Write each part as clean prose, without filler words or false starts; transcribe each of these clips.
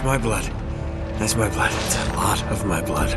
my blood. That's my blood. It's a lot of my blood.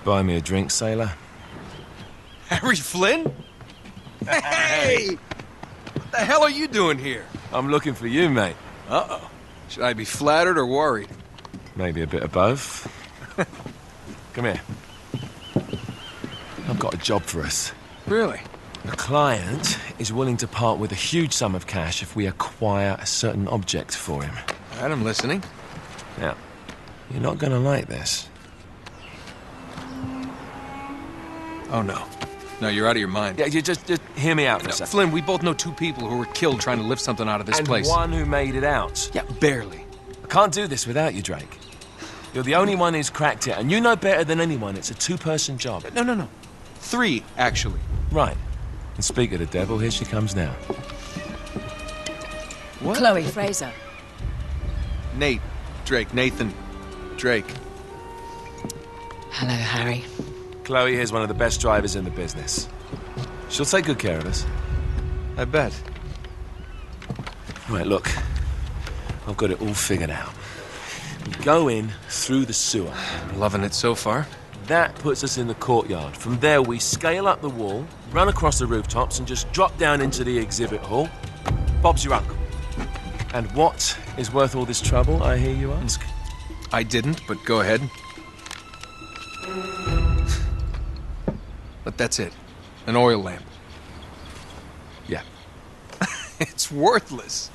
Buy me a drink, sailor? Harry Flynn? Hey! What the hell are you doing here? I'm looking for you, mate. Uh-oh. Should I be flattered or worried? Maybe a bit of both. Come here. I've got a job for us. Really? A client is willing to part with a huge sum of cash if we acquire a certain object for him. All right, I'm listening. Now, you're not gonna like this. Oh, no. No, you're out of your mind. Yeah, you just hear me out for a second. Flynn, we both know 2 people who were killed trying to lift something out of this And place. one who made it out. Yeah, barely. I can't do this without you, Drake. You're the only one who's cracked it, and you know better than anyone it's a 2-person job. No. 3, actually. Right. And speak of the devil, here she comes now. What? Chloe Fraser. Nate. Drake. Nathan. Drake. Hello, Harry. Chloe here's one of the best drivers in the business. She'll take good care of us. I bet. Right, look. I've got it all figured out. We go in through the sewer. Loving it so far. That puts us in the courtyard. From there, we scale up the wall, run across the rooftops, and just drop down into the exhibit hall. Bob's your uncle. And what is worth all this trouble, I hear you ask? I didn't, but go ahead. But that's it. An oil lamp. Yeah. It's worthless.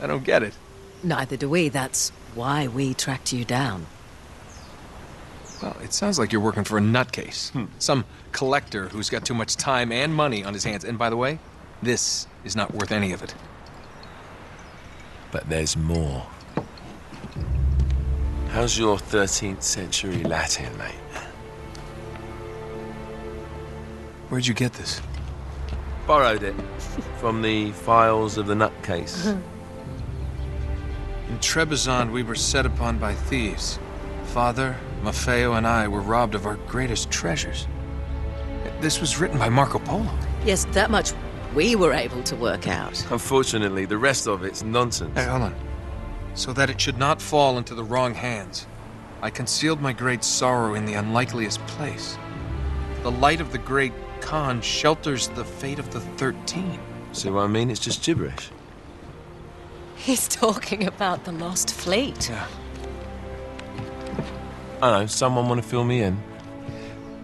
I don't get it. Neither do we. That's why we tracked you down. Well, it sounds like you're working for a nutcase. Some collector who's got too much time and money on his hands. And by the way, this is not worth any of it. But there's more. How's your 13th century Latin, mate? Where'd you get this? Borrowed it from the files of the nutcase. In Trebizond, we were set upon by thieves. Father, Maffeo, and I were robbed of our greatest treasures. This was written by Marco Polo. Yes, that much we were able to work out. Unfortunately, the rest of it's nonsense. Hey, hold on. So that it should not fall into the wrong hands, I concealed my great sorrow in the unlikeliest place. The light of the great Khan shelters the fate of the 13. See what I mean? It's just gibberish. He's talking about the lost fleet. Yeah. I know, someone want to fill me in?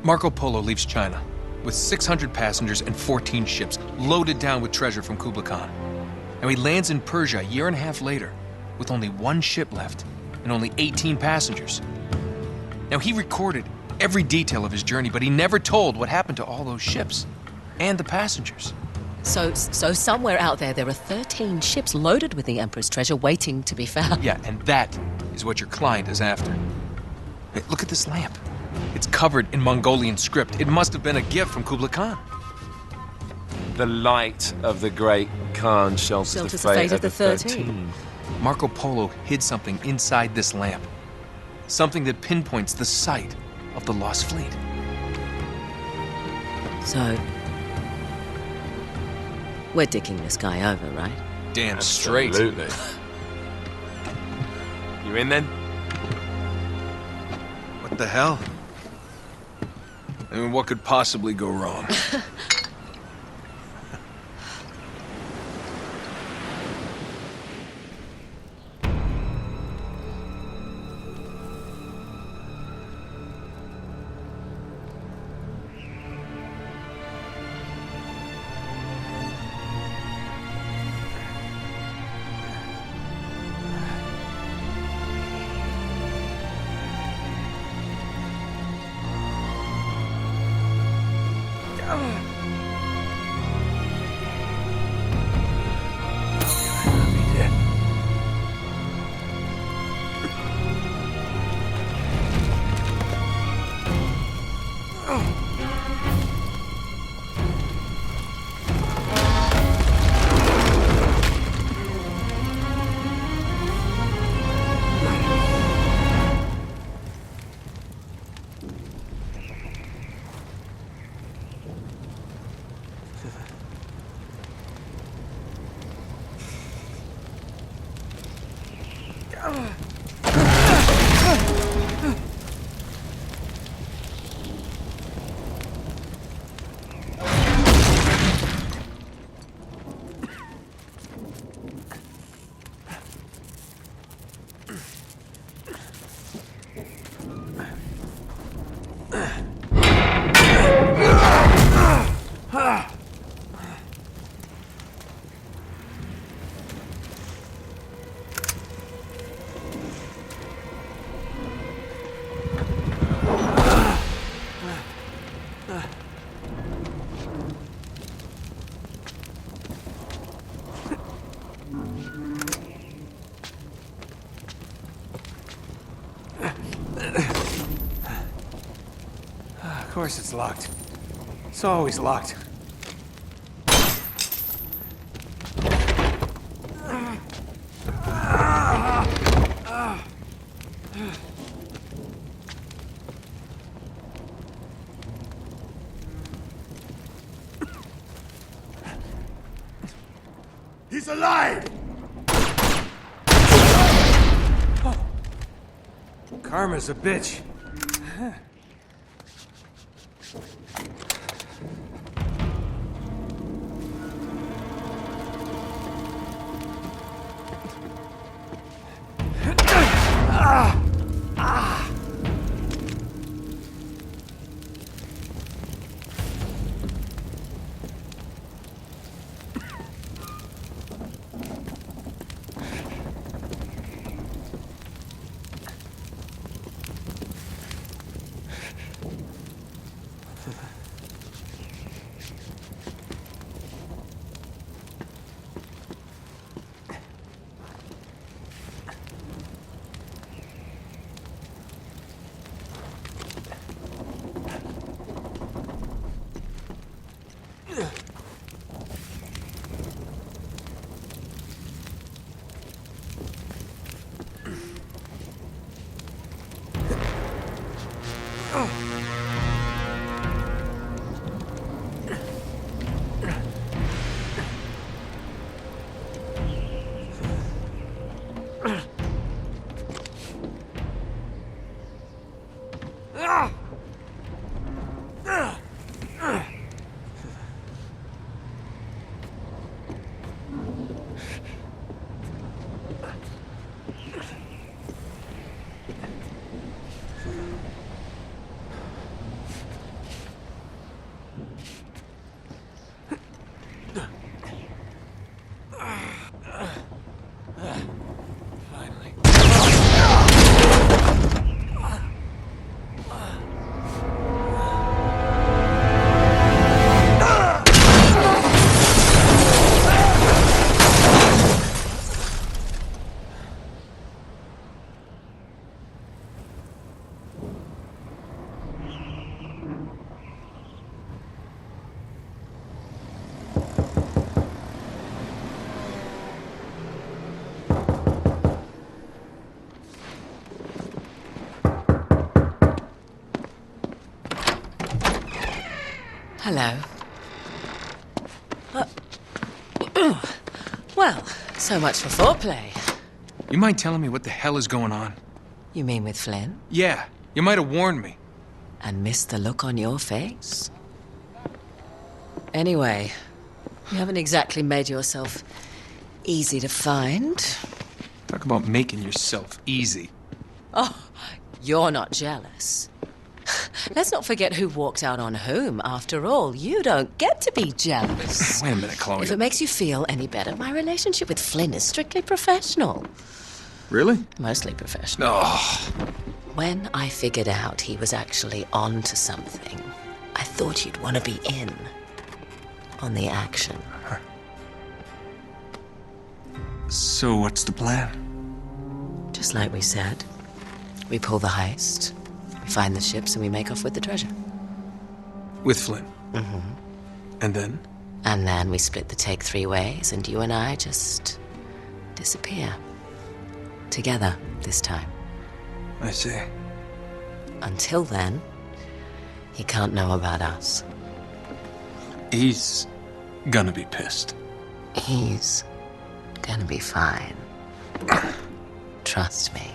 Marco Polo leaves China with 600 passengers and 14 ships loaded down with treasure from Kublai Khan. And he lands in Persia a year and a half later with only 1 ship left and only 18 passengers. Now, he recorded every detail of his journey, but he never told what happened to all those ships and the passengers. So somewhere out there are 13 ships loaded with the Emperor's treasure waiting to be found. Yeah, and that is what your client is after. Hey, look at this lamp. It's covered in Mongolian script. It must have been a gift from Kublai Khan. The light of the great Khan shelters the fate of the 13. Marco Polo hid something inside this lamp. Something that pinpoints the site of the lost fleet. So, we're dicking this guy over, right? Damn straight. Absolutely. You in then? What the hell? I mean, what could possibly go wrong? course it's locked. It's always locked. He's alive! Karma's a bitch. Hello. Well, so much for foreplay. You mind telling me what the hell is going on? You mean with Flynn? Yeah, you might have warned me. And missed the look on your face? Anyway, you haven't exactly made yourself easy to find. Talk about making yourself easy. Oh, you're not jealous. Let's not forget who walked out on whom. After all, you don't get to be jealous. Wait a minute, Chloe. If it makes you feel any better, my relationship with Flynn is strictly professional. Really? Mostly professional. Oh. When I figured out he was actually on to something, I thought you'd want to be in on the action. So what's the plan? Just like we said, we pull the heist, we find the ships, and we make off with the treasure. With Flynn? Mm-hmm. And then? And then we split the take 3 ways, and you and I just disappear. Together, this time. I see. Until then, he can't know about us. He's gonna be pissed. He's gonna be fine. Trust me.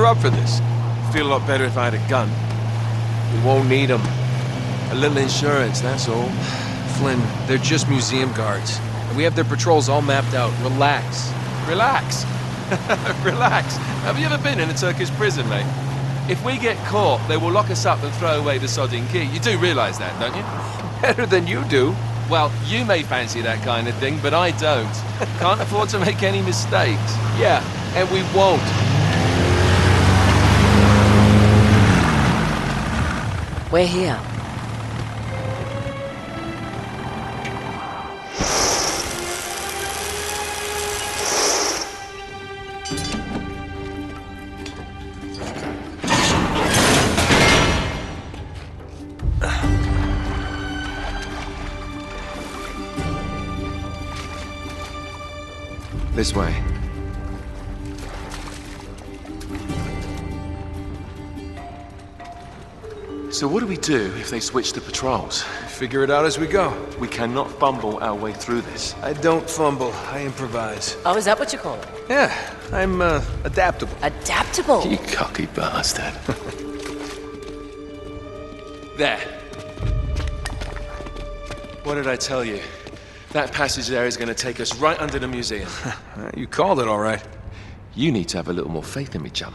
up for this. Feel a lot better if I had a gun. We won't need them. A little insurance, that's all. Flynn, they're just museum guards. And we have their patrols all mapped out. Relax. Relax. Relax. Have you ever been in a Turkish prison, mate? If we get caught, they will lock us up and throw away the sodding key. You do realise that, don't you? Better than you do. Well, you may fancy that kind of thing, but I don't. Can't afford to make any mistakes. Yeah, and we won't. We're here. This way. So what do we do if they switch to patrols? Figure it out as we go. We cannot fumble our way through this. I don't fumble, I improvise. Oh, is that what you call it? Yeah, I'm, adaptable. Adaptable. You cocky bastard. There. What did I tell you? That passage there is going to take us right under the museum. You called it all right. You need to have a little more faith in me, chum.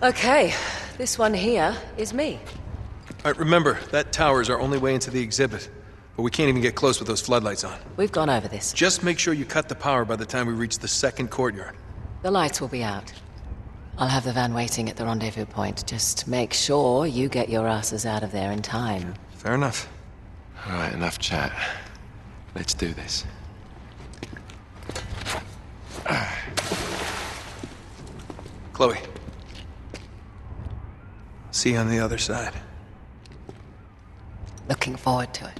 Okay, this one here is me. All right, remember, that tower is our only way into the exhibit. But we can't even get close with those floodlights on. We've gone over this. Just make sure you cut the power by the time we reach the second courtyard. The lights will be out. I'll have the van waiting at the rendezvous point. Just make sure you get your asses out of there in time. Fair enough. All right, enough chat. Let's do this. Chloe. See you on the other side. Looking forward to it.